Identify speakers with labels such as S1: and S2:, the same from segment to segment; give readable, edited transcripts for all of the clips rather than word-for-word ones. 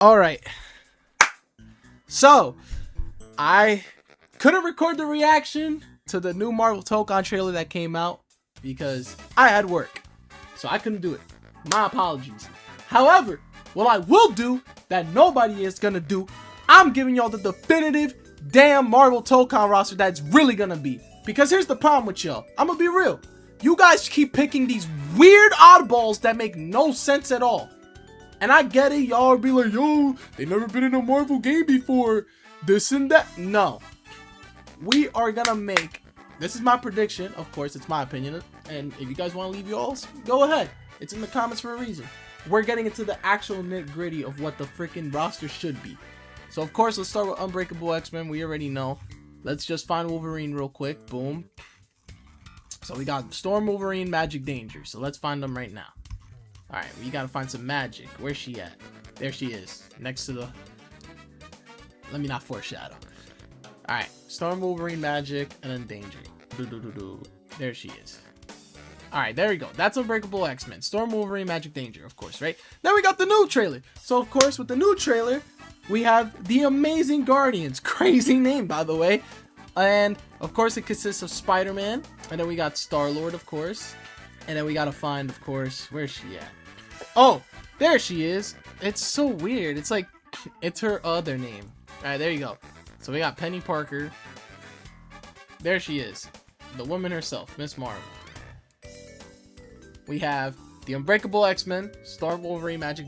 S1: All right. So, I couldn't record the reaction to the new Marvel TOKON trailer that came out because I had work. So I couldn't do it. My apologies. However, what I will do that nobody is gonna do, I'm giving y'all the definitive damn Marvel TOKON roster that's really gonna be. Because here's the problem with y'all. I'm gonna be real. You guys keep picking these weird oddballs that make no sense at all. And I get it, y'all be like, yo, they never been in a Marvel game before. This and that. No. We are gonna make, this is my prediction, of course, it's my opinion. And if you guys want to leave yours, go ahead. It's in the comments for a reason. We're getting into the actual nitty-gritty of what the freaking roster should be. So, of course, let's start with Unbreakable X-Men. We already know. Let's just find Wolverine real quick. Boom. So, we got Storm, Wolverine, Magic, Danger. So, let's find them right now. Alright, we gotta find some magic. Where's she at? There she is. Next to the... Let me not foreshadow. Alright, Storm, Wolverine, Magic, and then Danger. There she is. Alright, there we go. That's Unbreakable X-Men. Storm, Wolverine, Magic, Danger, of course, right? Then we got the new trailer. So, of course, with the new trailer, we have the Amazing Guardians. Crazy name, by the way. And, of course, it consists of Spider-Man. And then we got Star-Lord, of course. And then we gotta find, of course, where's she at? Oh, there she is. It's so weird. It's like, it's her other name. Alright, there you go. So we got Penny Parker. There she is. The woman herself, Miss Marvel. We have the Unbreakable X-Men, Star, Wolverine, Magic,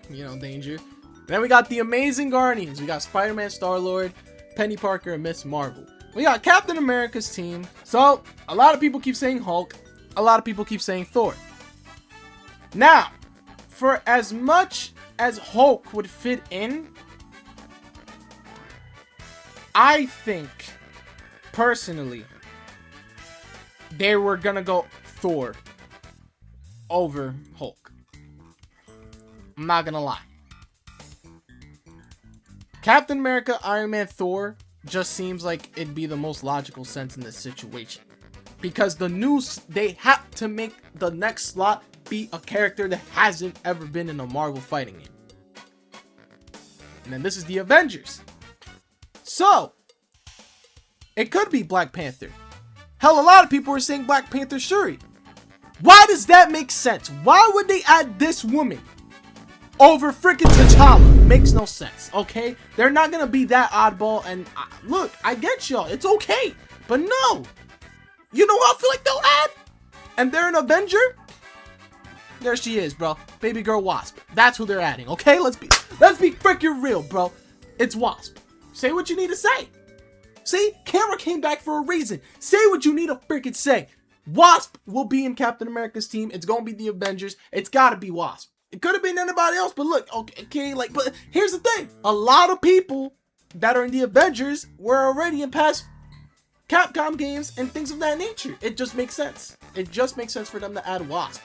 S1: Danger. And then we got the Amazing Guardians. We got Spider-Man, Star-Lord, Penny Parker, and Miss Marvel. We got Captain America's team. So, a lot of people keep saying Hulk. A lot of people keep saying Thor. Now, for as much as Hulk would fit in, I think, personally, they were gonna go Thor over Hulk. I'm not gonna lie. Captain America, Iron Man, Thor just seems like it'd be the most logical sense in this situation. Because they have to make the next slot be a character that hasn't ever been in a Marvel fighting game. And then this is the Avengers. So, it could be Black Panther. Hell, a lot of people were saying Black Panther Shuri. Why does that make sense? Why would they add this woman over freaking T'Challa? Makes no sense, okay? They're not gonna be that oddball, and look, I get y'all, it's okay, but no. You know what I feel like they'll add? And they're an Avenger? There she is, bro. Baby girl Wasp. That's who they're adding, okay? Let's be freaking real, bro. It's Wasp. Say what you need to say. See? Camera came back for a reason. Say what you need to freaking say. Wasp will be in Captain America's team. It's gonna be the Avengers. It's gotta be Wasp. It could have been anybody else, but look, okay, but here's the thing. A lot of people that are in the Avengers were already in past Capcom games and things of that nature. It just makes sense. It just makes sense for them to add Wasp.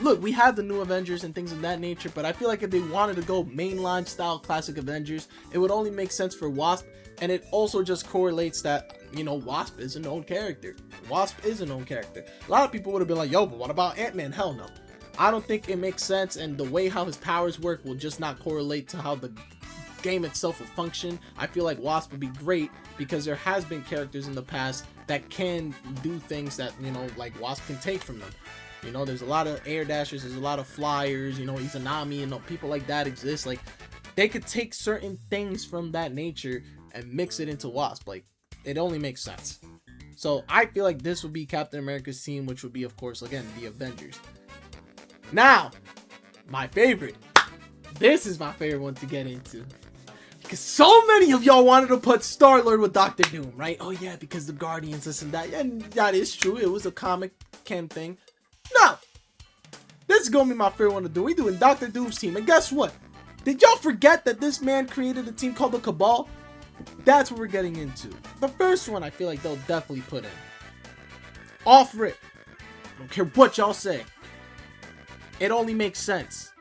S1: Look, we have the new Avengers and things of that nature, but I feel like if they wanted to go mainline style classic Avengers, it would only make sense for Wasp, and it also just correlates that, Wasp is a known character. Wasp is a known character. A lot of people would have been like, yo, but what about Ant-Man? Hell no. I don't think it makes sense, and the way how his powers work will just not correlate to how the game itself will function. I feel like Wasp would be great because there has been characters in the past that can do things that, like Wasp can take from them. There's a lot of air dashers, there's a lot of flyers, Izanami, people like that exist. Like, they could take certain things from that nature and mix it into Wasp. Like, it only makes sense. So, I feel like this would be Captain America's team, which would be, of course, again, the Avengers. Now, my favorite. This is my favorite one to get into. Because so many of y'all wanted to put Star-Lord with Doctor Doom, right? Oh, yeah, because the Guardians, this and that. And that is true. It was a comic Ken thing. No! This is going to be my favorite one to do. We're doing Doctor Doom's team. And guess what? Did y'all forget that this man created a team called the Cabal? That's what we're getting into. The first one I feel like they'll definitely put in. Off rip. I don't care what y'all say. It only makes sense.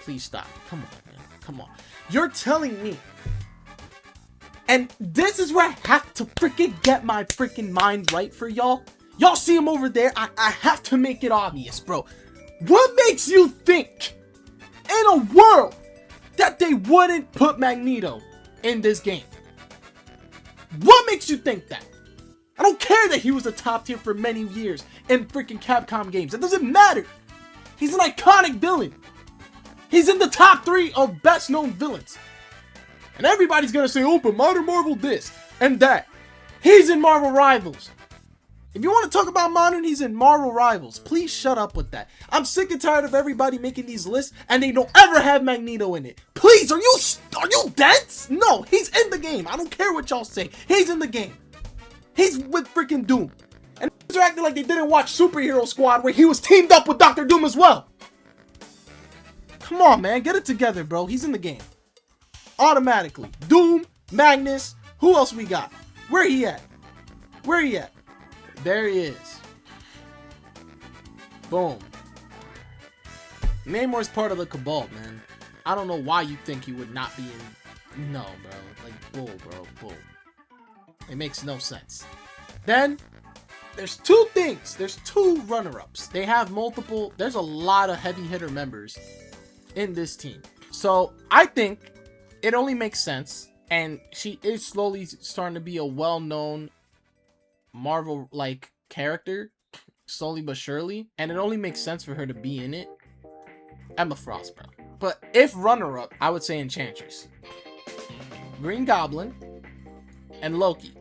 S1: Please stop. Come on, man. Come on. You're telling me. And this is where I have to freaking get my freaking mind right for y'all. Y'all see him over there? I have to make it obvious, bro. What makes you think in a world that wouldn't put Magneto in this game? What makes you think that? I don't care that he was a top tier for many years in freaking Capcom games. It doesn't matter. He's an iconic villain. He's in the top 3 of best known villains. And everybody's gonna say, oh, but Modern Marvel this and that. He's in Marvel Rivals. If you want to talk about Modern, he's in Marvel Rivals. Please shut up with that. I'm sick and tired of everybody making these lists and they don't ever have Magneto in it. Please, are you dense? No, he's in the game. I don't care what y'all say. He's in the game. He's with freaking Doom. And they're acting like they didn't watch Superhero Squad where he was teamed up with Dr. Doom as well. Come on, man. Get it together, bro. He's in the game. Automatically. Doom, Magnus. Who else we got? Where he at? Where he at? There he is. Boom. Namor's part of the Cabal, man. I don't know why you think he would not be in. No, bro. Like, bull, bro. Bull. It makes no sense. Then, there's 2 things. There's 2 runner-ups. They have multiple. There's a lot of heavy hitter members in this team. So, I think it only makes sense. And she is slowly starting to be a well-known Marvel-like character. Slowly but surely. And it only makes sense for her to be in it. Emma Frost, bro. But if runner-up, I would say Enchantress. Green Goblin. And Loki.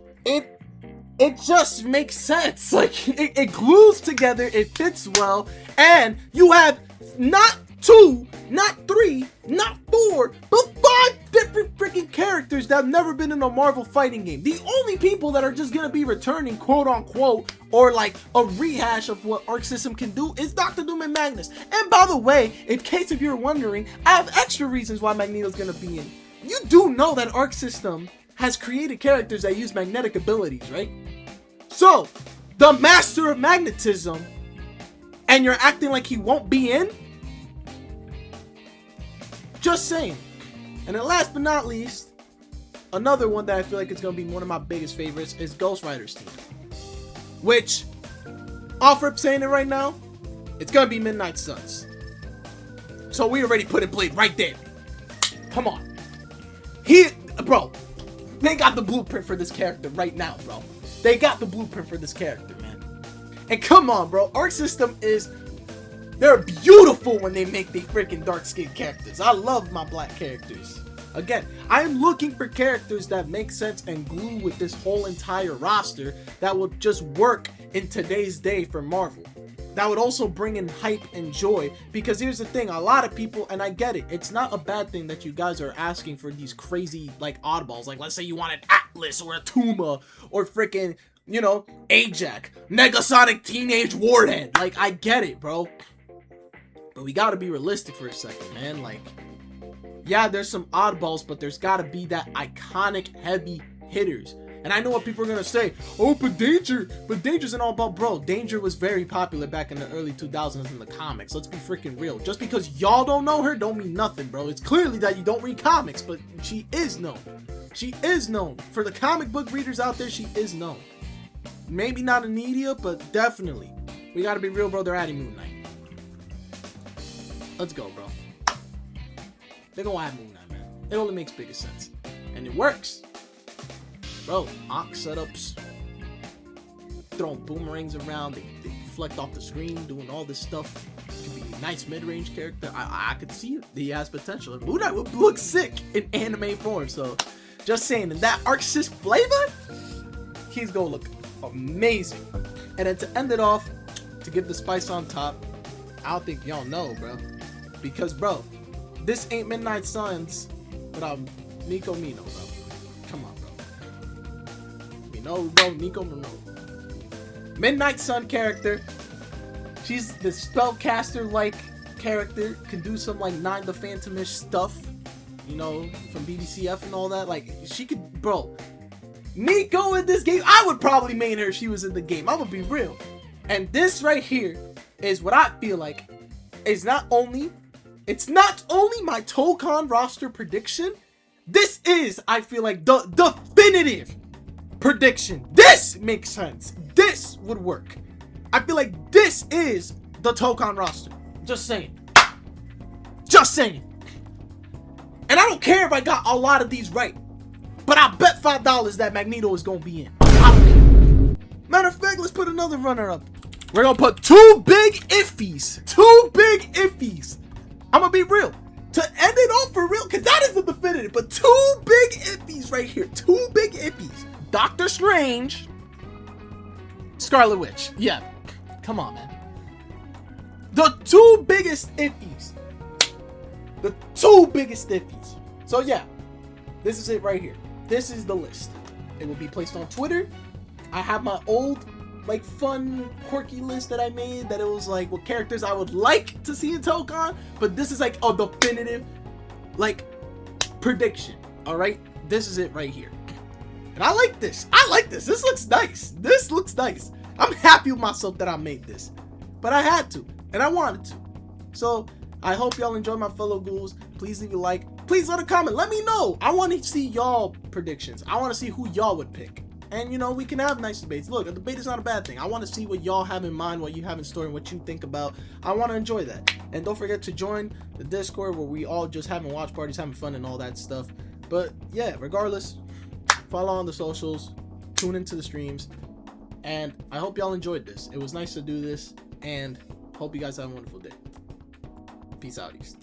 S1: It just makes sense. Like, it glues together, it fits well, and you have not 2, not 3, not 4, but 5 different freaking characters that have never been in a Marvel fighting game. The only people that are just gonna be returning, quote unquote, or like a rehash of what Arc System can do is Dr. Doom and Magnus. And by the way, in case if you're wondering, I have extra reasons why Magneto's gonna be in. You do know that Arc System has created characters that use magnetic abilities, right? So, the master of magnetism, and you're acting like he won't be in? Just saying. And then last but not least, another one that I feel like is going to be one of my biggest favorites is Ghost Rider's team. Which, off rip saying it right now, it's going to be Midnight Suns. So we already put it played right there. Come on. Bro, they got the blueprint for this character right now, bro. They got the blueprint for this character, man. And come on, bro. Arc System is... They're beautiful when they make the freaking dark-skinned characters. I love my black characters. Again, I'm looking for characters that make sense and glue with this whole entire roster that will just work in today's day for Marvel. That would also bring in hype and joy, because here's the thing, a lot of people, and I get it, it's not a bad thing that you guys are asking for these crazy, like, oddballs. Like, let's say you wanted Atlas or Atuma or freaking, you know, Ajax, Negasonic Teenage Warhead. Like, I get it, bro. But we gotta be realistic for a second, man. Like, yeah, there's some oddballs, but there's gotta be that iconic heavy hitters. And I know what people are gonna say, oh, but Danger's and all, but bro, Danger was very popular back in the early 2000s in the comics. Let's be freaking real. Just because y'all don't know her don't mean nothing, bro. It's clearly that you don't read comics, but she is known. She is known. For the comic book readers out there, she is known. Maybe not in media, but definitely. We gotta be real, bro. They're adding Moon Knight. Let's go, bro. They're gonna add Moon Knight, man. It only makes bigger sense. And it works. Bro, Ox setups, throwing boomerangs around, they deflect off the screen, doing all this stuff. Could be a nice mid-range character. I could see it. He has potential. And Moon Knight would look sick in anime form. So, just saying, in that Arc Sys flavor, he's gonna look amazing. And then to end it off, to give the spice on top, I don't think y'all know, bro. Because, bro, this ain't Midnight Suns without Nico Mino, bro. Come on, bro. No, bro, Nico no. Midnight Sun character. She's the spellcaster-like character. Can do some like Nine the Phantom-ish stuff. You know, from BDCF and all that. Like, she could, bro. Nico in this game, I would probably main her if she was in the game. I'm gonna be real. And this right here is what I feel like is not only my TOKON roster prediction. This is, I feel like, the definitive prediction. This makes sense. This would work. I feel like this is the TOKON roster. Just saying. Just saying. And I don't care if I got a lot of these right. But I bet $5 that Magneto is going to be in. I don't care. Matter of fact, let's put another runner up. We're going to put 2 big iffies. 2 big iffies. I'm going to be real. To end it off for real, because that is the definitive. But 2 big iffies right here. 2 big iffies. Doctor Strange. Scarlet Witch. Yeah. Come on, man. The 2 biggest iffies. The 2 biggest iffies. So yeah. This is it right here. This is the list. It will be placed on Twitter. I have my old, like, fun, quirky list that I made that it was like what characters I would like to see in TOKON, but this is like a definitive, like, prediction. All right, this is it right here, and I like this. I like this. This looks nice. This looks nice. I'm happy with myself that I made this, but I had to, and I wanted to. So I hope y'all enjoy my fellow ghouls. Please leave a like. Please let a comment. Let me know. I want to see y'all predictions. I want to see who y'all would pick. And, you know, we can have nice debates. Look, a debate is not a bad thing. I want to see what y'all have in mind, what you have in store, and what you think about. I want to enjoy that. And don't forget to join the Discord where we all just having watch parties, having fun, and all that stuff. But, yeah, regardless, follow on the socials, tune into the streams, and I hope y'all enjoyed this. It was nice to do this, and hope you guys have a wonderful day. Peace out, East.